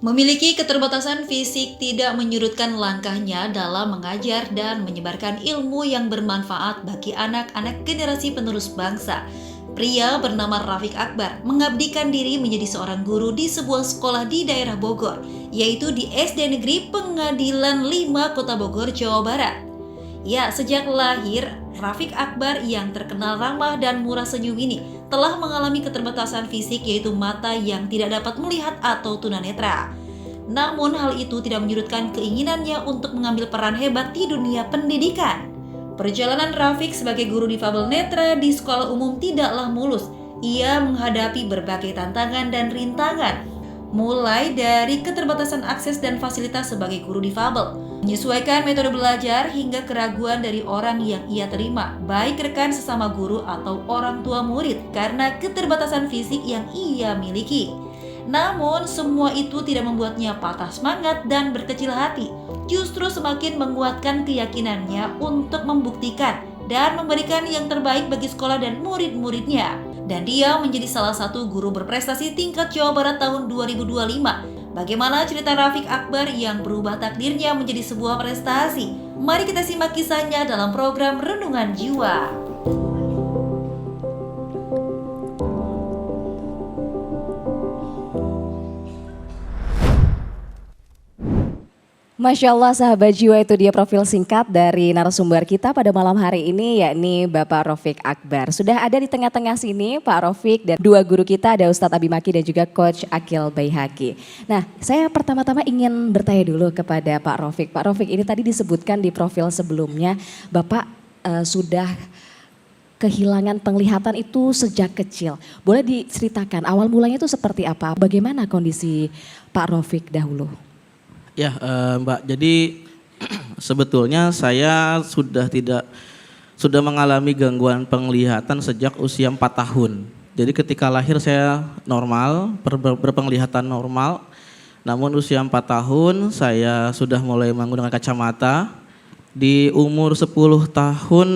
Memiliki keterbatasan fisik tidak menyurutkan langkahnya dalam mengajar dan menyebarkan ilmu yang bermanfaat bagi anak-anak generasi penerus bangsa. Pria bernama Rafiq Akbar mengabdikan diri menjadi seorang guru di sebuah sekolah di daerah Bogor, yaitu di SD Negeri Pengadilan 5 Kota Bogor, Jawa Barat. Ya, sejak lahir, Rafiq Akbar yang terkenal ramah dan murah senyum ini telah mengalami keterbatasan fisik, yaitu mata yang tidak dapat melihat atau tunanetra. Namun hal itu tidak menyurutkan keinginannya untuk mengambil peran hebat di dunia pendidikan. Perjalanan Rafiq sebagai guru difabel netra di sekolah umum tidaklah mulus. Ia menghadapi berbagai tantangan dan rintangan, mulai dari keterbatasan akses dan fasilitas sebagai guru difabel, menyesuaikan metode belajar, hingga keraguan dari orang yang ia terima, baik rekan sesama guru atau orang tua murid, karena keterbatasan fisik yang ia miliki. Namun semua itu tidak membuatnya patah semangat dan berkecil hati, justru semakin menguatkan keyakinannya untuk membuktikan dan memberikan yang terbaik bagi sekolah dan murid-muridnya. Dan dia menjadi salah satu guru berprestasi tingkat Jawa Barat tahun 2025. Bagaimana cerita Rafiq Akbar yang berubah takdirnya menjadi sebuah prestasi? Mari kita simak kisahnya dalam program Renungan Jiwa. Masya Allah, sahabat jiwa, itu dia profil singkat dari narasumber kita pada malam hari ini, yakni Bapak Rafiq Akbar. Sudah ada di tengah-tengah sini Pak Rafiq dan dua guru kita, ada Ustadz Abi Maki dan juga Coach Akil Baihaqi. Nah, saya pertama-tama ingin bertanya dulu kepada Pak Rafiq. Pak Rafiq, ini tadi disebutkan di profil sebelumnya Bapak sudah kehilangan penglihatan itu sejak kecil. Boleh diceritakan awal mulanya itu seperti apa? Bagaimana kondisi Pak Rafiq dahulu? Ya, Mbak. Jadi sebetulnya saya sudah mengalami gangguan penglihatan sejak usia 4 tahun. Jadi ketika lahir saya normal, berpenglihatan normal. Namun usia 4 tahun saya sudah mulai menggunakan kacamata. Di umur 10 tahun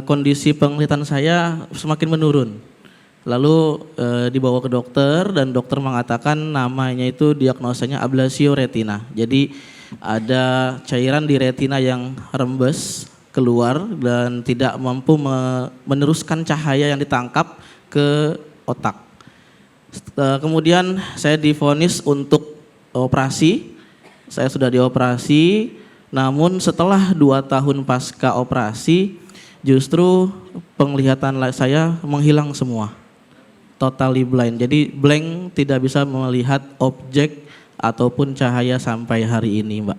kondisi penglihatan saya semakin menurun. Lalu dibawa ke dokter dan dokter mengatakan namanya itu diagnosanya ablasio retina. Jadi ada cairan di retina yang rembes keluar dan tidak mampu meneruskan cahaya yang ditangkap ke otak. Kemudian saya divonis untuk operasi. Saya sudah dioperasi, namun setelah 2 tahun pasca operasi justru penglihatan saya menghilang semua. Totally blind, jadi blank, tidak bisa melihat objek ataupun cahaya sampai hari ini, Mbak.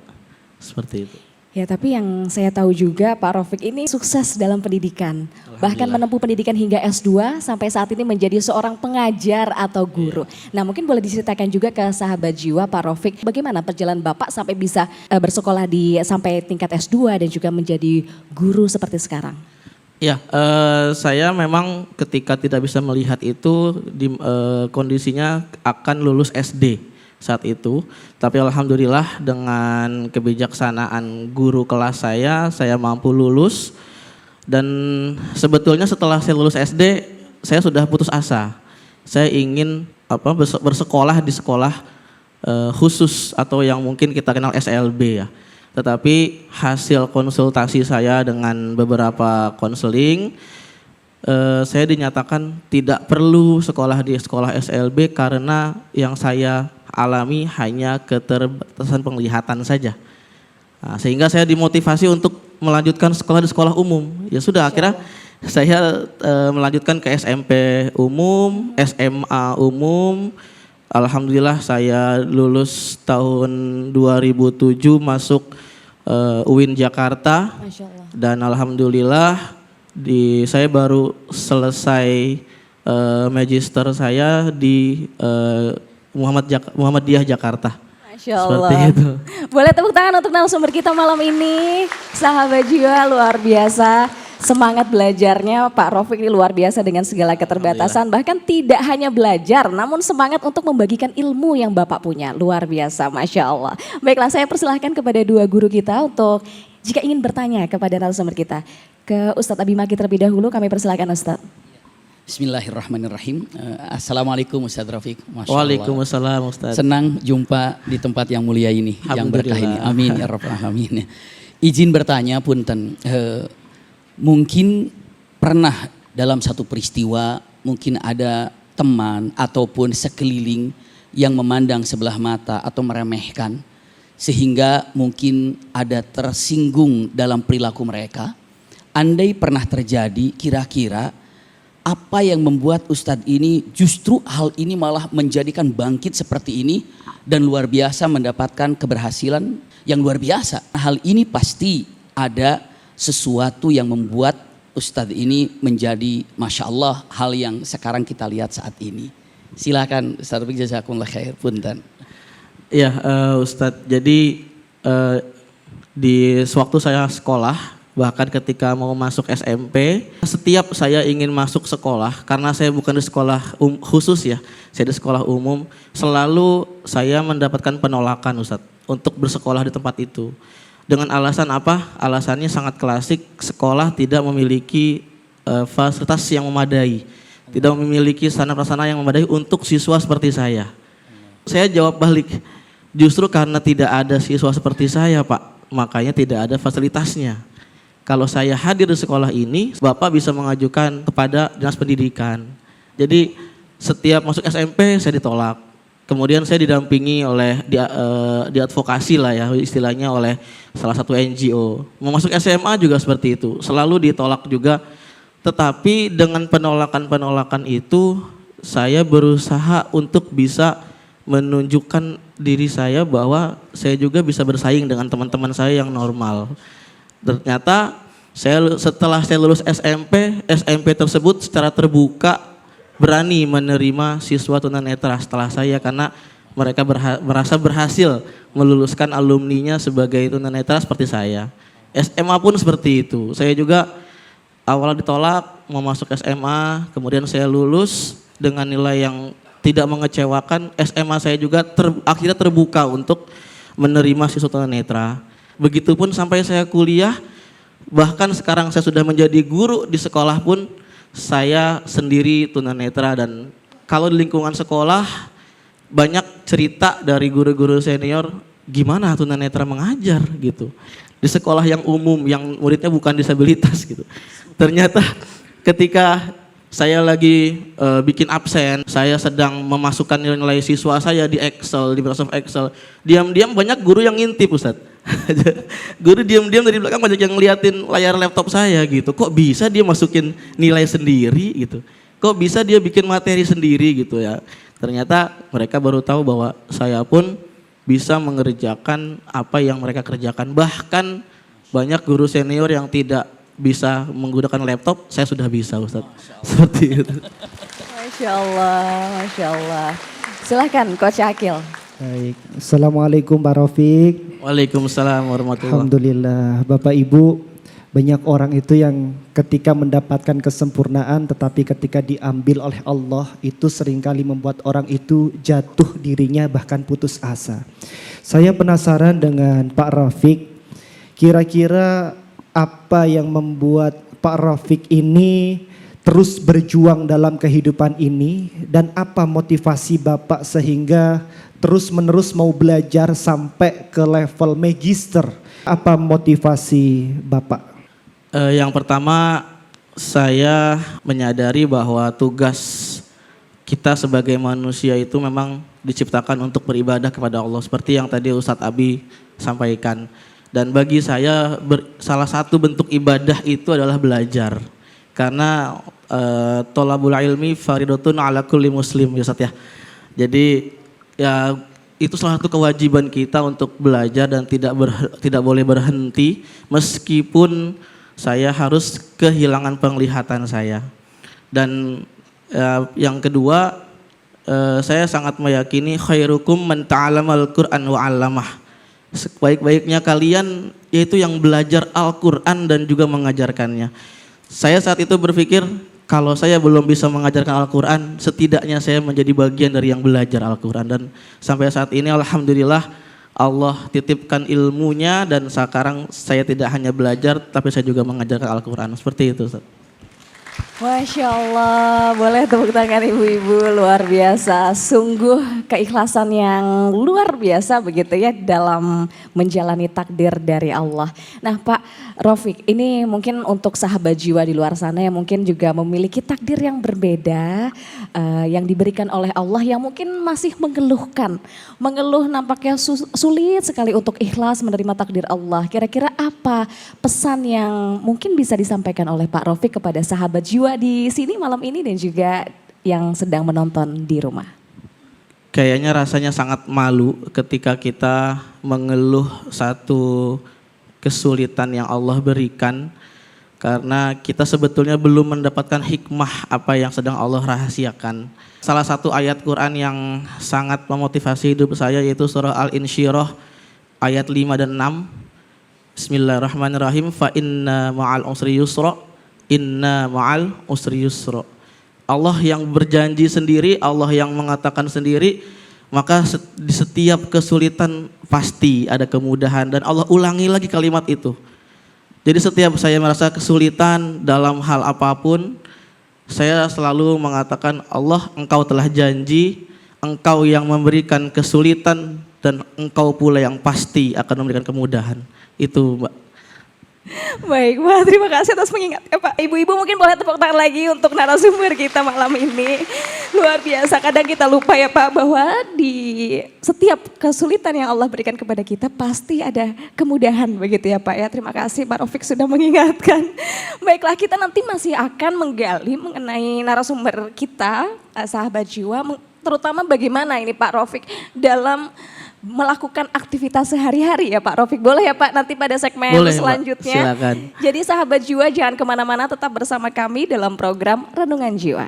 Seperti itu. Ya, tapi yang saya tahu juga Pak Rafiq ini sukses dalam pendidikan. Bahkan menempuh pendidikan hingga S2 sampai saat ini menjadi seorang pengajar atau guru. Nah, mungkin boleh diceritakan juga ke sahabat jiwa Pak Rafiq, bagaimana perjalanan Bapak sampai bisa bersekolah sampai tingkat S2 dan juga menjadi guru seperti sekarang? Ya, saya memang ketika tidak bisa melihat itu kondisinya akan lulus SD saat itu. Tapi alhamdulillah dengan kebijaksanaan guru kelas saya mampu lulus. Dan sebetulnya setelah saya lulus SD, saya sudah putus asa. Saya ingin bersekolah di sekolah khusus atau yang mungkin kita kenal SLB ya. Tetapi hasil konsultasi saya dengan beberapa konseling, saya dinyatakan tidak perlu sekolah di sekolah SLB karena yang saya alami hanya keterbatasan penglihatan saja. Nah, sehingga saya dimotivasi untuk melanjutkan sekolah di sekolah umum. Ya sudah, akhirnya saya melanjutkan ke SMP umum, SMA umum. Alhamdulillah saya lulus tahun 2007 masuk UIN Jakarta. Masya Allah. Dan alhamdulillah saya baru selesai magister saya di Muhammadiyah Jakarta. Masya Allah. Seperti itu. Boleh tepuk tangan untuk narasumber kita malam ini. Sahabat jiwa, luar biasa. Semangat belajarnya Pak Rafiq ini luar biasa dengan segala keterbatasan. Bahkan tidak hanya belajar, namun semangat untuk membagikan ilmu yang Bapak punya. Luar biasa, Masya Allah. Baiklah, saya persilahkan kepada dua guru kita untuk jika ingin bertanya kepada narasumber kita. Ke Ustadz Abi Maki terlebih dahulu, kami persilahkan Ustadz. Bismillahirrahmanirrahim. Assalamualaikum Ustaz Rafiq. Masya Allah. Waalaikumsalam Ustaz. Senang jumpa di tempat yang mulia ini, yang berkah ini. Alhamdulillah. Amin ya rabbal alamin. Izin bertanya punten, mungkin pernah dalam satu peristiwa mungkin ada teman ataupun sekeliling yang memandang sebelah mata atau meremehkan sehingga mungkin ada tersinggung dalam perilaku mereka. Andai pernah terjadi, kira-kira apa yang membuat Ustadz ini justru hal ini malah menjadikan bangkit seperti ini dan luar biasa mendapatkan keberhasilan yang luar biasa. Hal ini pasti ada sesuatu yang membuat Ustadz ini menjadi Masya Allah hal yang sekarang kita lihat saat ini. Silakan Ustadz Rafiq, jazakumullah khair, punten. Iya Ustadz, jadi di sewaktu saya sekolah, bahkan ketika mau masuk SMP, setiap saya ingin masuk sekolah, karena saya bukan di sekolah khusus ya, saya di sekolah umum, selalu saya mendapatkan penolakan Ustadz untuk bersekolah di tempat itu. Dengan alasan apa? Alasannya sangat klasik, sekolah tidak memiliki fasilitas yang memadai, tidak memiliki sarana prasarana yang memadai untuk siswa seperti saya. Saya jawab balik, justru karena tidak ada siswa seperti saya Pak, makanya tidak ada fasilitasnya. Kalau saya hadir di sekolah ini, Bapak bisa mengajukan kepada Dinas Pendidikan. Jadi setiap masuk SMP saya ditolak. Kemudian saya didampingi oleh diadvokasi lah ya istilahnya oleh salah satu NGO. Mau masuk SMA juga seperti itu, selalu ditolak juga. Tetapi dengan penolakan-penolakan itu saya berusaha untuk bisa menunjukkan diri saya bahwa saya juga bisa bersaing dengan teman-teman saya yang normal. Ternyata setelah saya lulus SMP tersebut secara terbuka berani menerima siswa tunanetra setelah saya, karena mereka merasa berhasil meluluskan alumninya sebagai tunanetra seperti saya. SMA pun seperti itu. Saya juga awal ditolak mau masuk SMA, kemudian saya lulus dengan nilai yang tidak mengecewakan. SMA saya juga akhirnya terbuka untuk menerima siswa tunanetra. Begitupun sampai saya kuliah, bahkan sekarang saya sudah menjadi guru di sekolah pun saya sendiri tunanetra. Dan kalau di lingkungan sekolah banyak cerita dari guru-guru senior gimana tunanetra mengajar gitu. Di sekolah yang umum yang muridnya bukan disabilitas gitu. Ternyata ketika saya lagi bikin absen, saya sedang memasukkan nilai siswa saya di Excel, di Microsoft Excel. Diam-diam banyak guru yang ngintip Ustadz. Guru diam-diam dari belakang banyak yang ngeliatin layar laptop saya gitu. Kok bisa dia masukin nilai sendiri gitu? Kok bisa dia bikin materi sendiri gitu ya? Ternyata mereka baru tahu bahwa saya pun bisa mengerjakan apa yang mereka kerjakan. Bahkan banyak guru senior yang tidak bisa menggunakan laptop, saya sudah bisa Ustadz. Seperti itu. Masya Allah, Masya Allah. Silahkan Coach Akil. Baik, Assalamualaikum Pak Rafiq. Waalaikumsalam warahmatullahi wabarakatuh. Alhamdulillah, Bapak Ibu, banyak orang itu yang ketika mendapatkan kesempurnaan tetapi ketika diambil oleh Allah itu seringkali membuat orang itu jatuh dirinya bahkan putus asa. Saya penasaran dengan Pak Rafiq, kira-kira apa yang membuat Pak Rafiq ini terus berjuang dalam kehidupan ini dan apa motivasi Bapak sehingga terus menerus mau belajar sampai ke level magister? Apa motivasi Bapak? Yang pertama saya menyadari bahwa tugas kita sebagai manusia itu memang diciptakan untuk beribadah kepada Allah seperti yang tadi Ustadz Abi sampaikan. Dan bagi saya salah satu bentuk ibadah itu adalah belajar. Karena tolabul ilmi faridatun ala kulli muslim ya Ustadz ya. Jadi ya itu salah satu kewajiban kita untuk belajar dan tidak boleh berhenti meskipun saya harus kehilangan penglihatan saya. Dan yang kedua saya sangat meyakini khairukum man ta'allamal Qur'an wa 'allamah. Sebaik-baiknya kalian yaitu yang belajar Al-Quran dan juga mengajarkannya. Saya saat itu berpikir kalau saya belum bisa mengajarkan Al-Quran, setidaknya saya menjadi bagian dari yang belajar Al-Quran. Dan sampai saat ini alhamdulillah Allah titipkan ilmunya dan sekarang saya tidak hanya belajar tapi saya juga mengajarkan Al-Quran. Seperti itu Ustaz. Masya Allah, boleh tepuk tangan ibu-ibu, luar biasa. Sungguh keikhlasan yang luar biasa begitu ya dalam menjalani takdir dari Allah. Nah Pak Rafiq, ini mungkin untuk sahabat jiwa di luar sana yang mungkin juga memiliki takdir yang berbeda, yang diberikan oleh Allah yang mungkin masih mengeluhkan. Mengeluh nampaknya sulit sekali untuk ikhlas menerima takdir Allah. Kira-kira apa pesan yang mungkin bisa disampaikan oleh Pak Rafiq kepada sahabat jiwa di sini malam ini dan juga yang sedang menonton di rumah? Kayaknya rasanya sangat malu ketika kita mengeluh satu kesulitan yang Allah berikan karena kita sebetulnya belum mendapatkan hikmah apa yang sedang Allah rahasiakan. Salah satu ayat Quran yang sangat memotivasi hidup saya yaitu surah Al-Insyirah ayat 5 dan 6. Bismillahirrahmanirrahim. Fa inna ma'al usri yusra. Inna ma'al usri yusra. Allah yang berjanji sendiri, Allah yang mengatakan sendiri, maka di setiap kesulitan pasti ada kemudahan dan Allah ulangi lagi kalimat itu. Jadi setiap saya merasa kesulitan dalam hal apapun, saya selalu mengatakan Allah, Engkau telah janji, Engkau yang memberikan kesulitan dan Engkau pula yang pasti akan memberikan kemudahan. Itu Mbak. Baik, Pak, terima kasih atas mengingatnya Pak. Ibu-ibu mungkin boleh tepuk tangan lagi untuk narasumber kita malam ini. Luar biasa, kadang kita lupa ya Pak bahwa di setiap kesulitan yang Allah berikan kepada kita pasti ada kemudahan begitu ya Pak ya. Terima kasih Pak Rafiq sudah mengingatkan. Baiklah, kita nanti masih akan menggali mengenai narasumber kita, sahabat jiwa, terutama bagaimana ini Pak Rafiq dalam melakukan aktivitas sehari-hari ya Pak Rafiq. Boleh ya Pak nanti pada segmen Boleh, selanjutnya. Mbak. Silakan. Jadi sahabat jiwa jangan kemana-mana, tetap bersama kami dalam program Renungan Jiwa.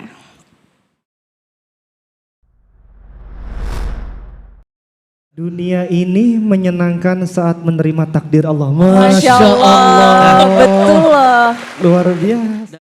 Dunia ini menyenangkan saat menerima takdir Allah. Masya Allah, betul loh. Luar biasa.